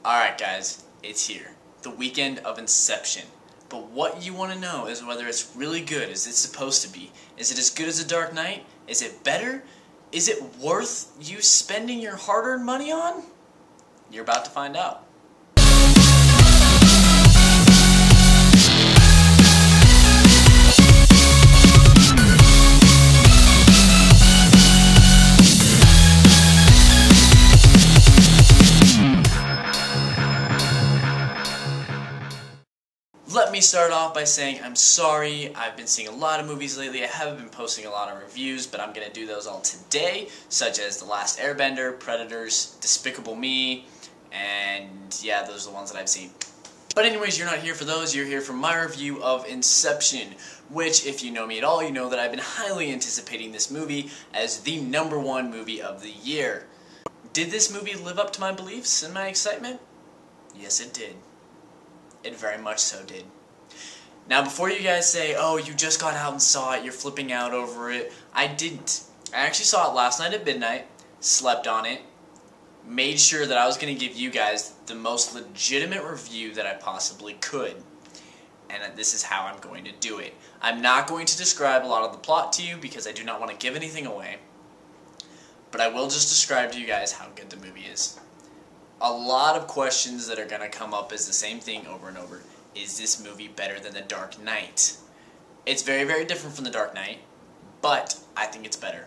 Alright guys, it's here. The weekend of Inception. But what you want to know is whether it's really good as it's supposed to be. Is it as good as The Dark Knight? Is it better? Is it worth you spending your hard-earned money on? You're about to find out. Let me start off by saying I'm sorry. I've been seeing a lot of movies lately. I haven't been posting a lot of reviews, but I'm going to do those all today, such as The Last Airbender, Predators, Despicable Me, and yeah, those are the ones that I've seen. But anyways, you're not here for those. You're here for my review of Inception, which, if you know me at all, you know that I've been highly anticipating this movie as the #1 movie of the year. Did this movie live up to my beliefs and my excitement? Yes, it did. It very much so did. Now, before you guys say, oh, you just got out and saw it, you're flipping out over it, I didn't. I actually saw it last night at midnight, slept on it, made sure that I was going to give you guys the most legitimate review that I possibly could. And this is how I'm going to do it. I'm not going to describe a lot of the plot to you because I do not want to give anything away. But I will just describe to you guys how good the movie is. A lot of questions that are going to come up is the same thing over and over. Is this movie better than The Dark Knight? It's very, very different from The Dark Knight, but I think it's better.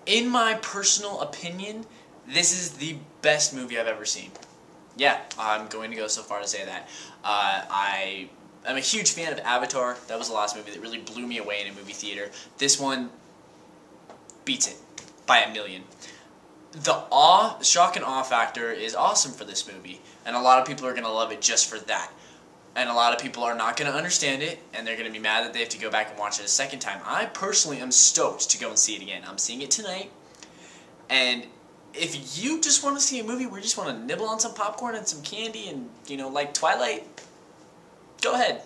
In my personal opinion, this is the best movie I've ever seen. Yeah, I'm going to go so far to say that. I'm a huge fan of Avatar. That was the last movie that really blew me away in a movie theater. This one beats it by a million. The shock and awe factor is awesome for this movie, and a lot of people are going to love it just for that. And a lot of people are not going to understand it, and they're going to be mad that they have to go back and watch it a second time. I personally am stoked to go and see it again. I'm seeing it tonight, and if you just want to see a movie where you just want to nibble on some popcorn and some candy and, you know, like Twilight, go ahead.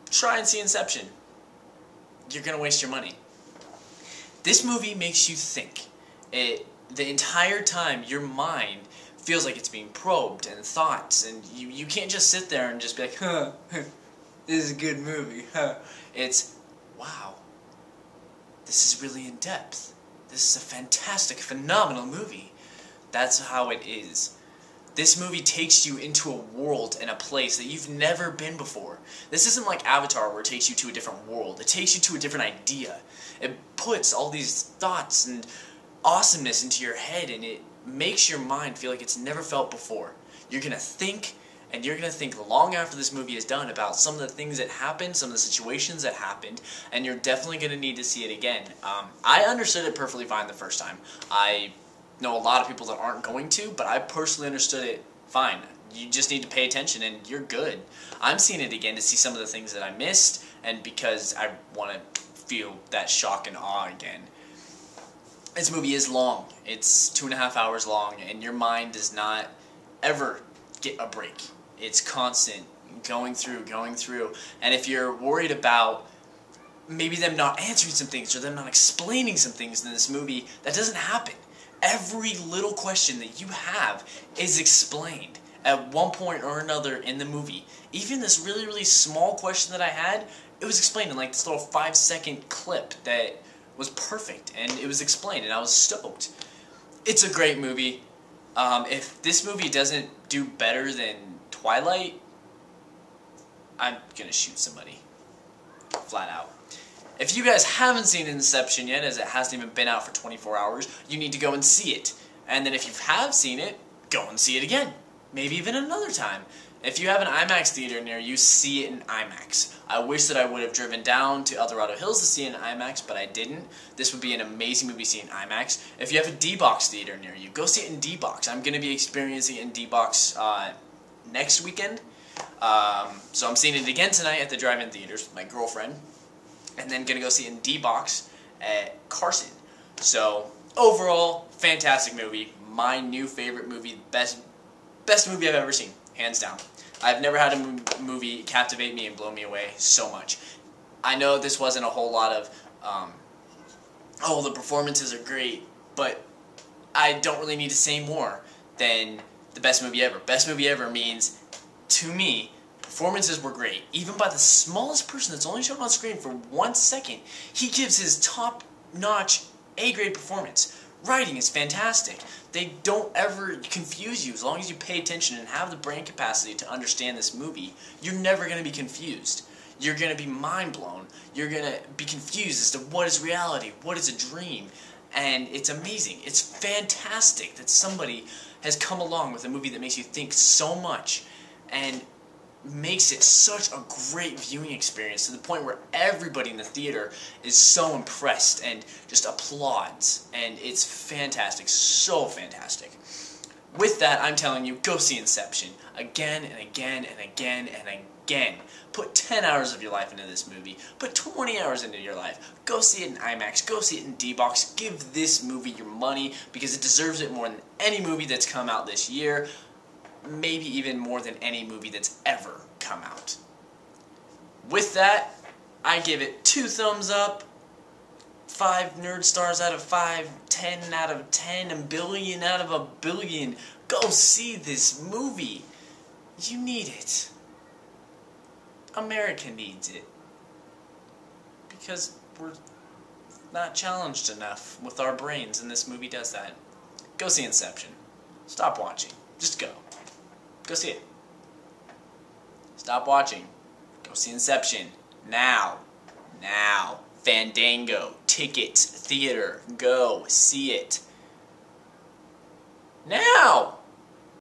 Try and see Inception. You're going to waste your money. This movie makes you think. The entire time, your mind feels like it's being probed and thoughts, and you can't just sit there and just be like, huh, this is a good movie, huh. It's, wow, this is really in depth. This is a fantastic, phenomenal movie. That's how it is. This movie takes you into a world and a place that you've never been before. This isn't like Avatar where it takes you to a different world. It takes you to a different idea. It puts all these thoughts and awesomeness into your head, and it makes your mind feel like it's never felt before. You're going to think, and you're going to think long after this movie is done about some of the things that happened, some of the situations that happened, and you're definitely going to need to see it again. I understood it perfectly fine the first time. I know a lot of people that aren't going to, but I personally understood it fine. You just need to pay attention and you're good. I'm seeing it again to see some of the things that I missed, and because I want to feel that shock and awe again. This movie is long. It's 2.5 hours long, and your mind does not ever get a break. It's constant, going through, and if you're worried about maybe them not answering some things or them not explaining some things in this movie, that doesn't happen. Every little question that you have is explained at one point or another in the movie. Even this really, really small question that I had, it was explained in like this little 5-second clip that was perfect, and it was explained, and I was stoked. It's a great movie. If this movie doesn't do better than Twilight, I'm gonna shoot somebody. Flat out. If you guys haven't seen Inception yet, as it hasn't even been out for 24 hours, you need to go and see it. And then if you have seen it, go and see it again. Maybe even another time. If you have an IMAX theater near you, see it in IMAX. I wish that I would have driven down to El Dorado Hills to see it in IMAX, but I didn't. This would be an amazing movie to see in IMAX. If you have a D-Box theater near you, go see it in D-Box. I'm going to be experiencing it in D-Box next weekend. So I'm seeing it again tonight at the drive-in theaters with my girlfriend. And then going to go see it in D-Box at Carson. So, overall, fantastic movie. My new favorite movie. Best movie I've ever seen. Hands down. I've never had a movie captivate me and blow me away so much. I know this wasn't a whole lot of, oh, the performances are great, but I don't really need to say more than the best movie ever. Best movie ever means, to me, performances were great. Even by the smallest person that's only shown on screen for 1 second, he gives his top-notch A-grade performance. Writing is fantastic. They don't ever confuse you. As long as you pay attention and have the brain capacity to understand this movie, you're never going to be confused. You're going to be mind-blown. You're going to be confused as to what is reality, what is a dream. And it's amazing. It's fantastic that somebody has come along with a movie that makes you think so much and makes it such a great viewing experience to the point where everybody in the theater is so impressed and just applauds. And it's fantastic. So fantastic. With that, I'm telling you, go see Inception. Again and again and again and again. Put 10 hours of your life into this movie. Put 20 hours into your life. Go see it in IMAX. Go see it in D-Box. Give this movie your money because it deserves it more than any movie that's come out this year. Maybe even more than any movie that's ever come out. With that, I give it 2 thumbs up, 5 nerd stars out of 5, 10 out of 10, a billion out of a billion. Go see this movie. You need it. America needs it. Because we're not challenged enough with our brains, and this movie does that. Go see Inception. Stop watching. Just go. Go see it. Stop watching. Go see Inception. Now. Now. Fandango. Tickets. Theater. Go. See it. Now!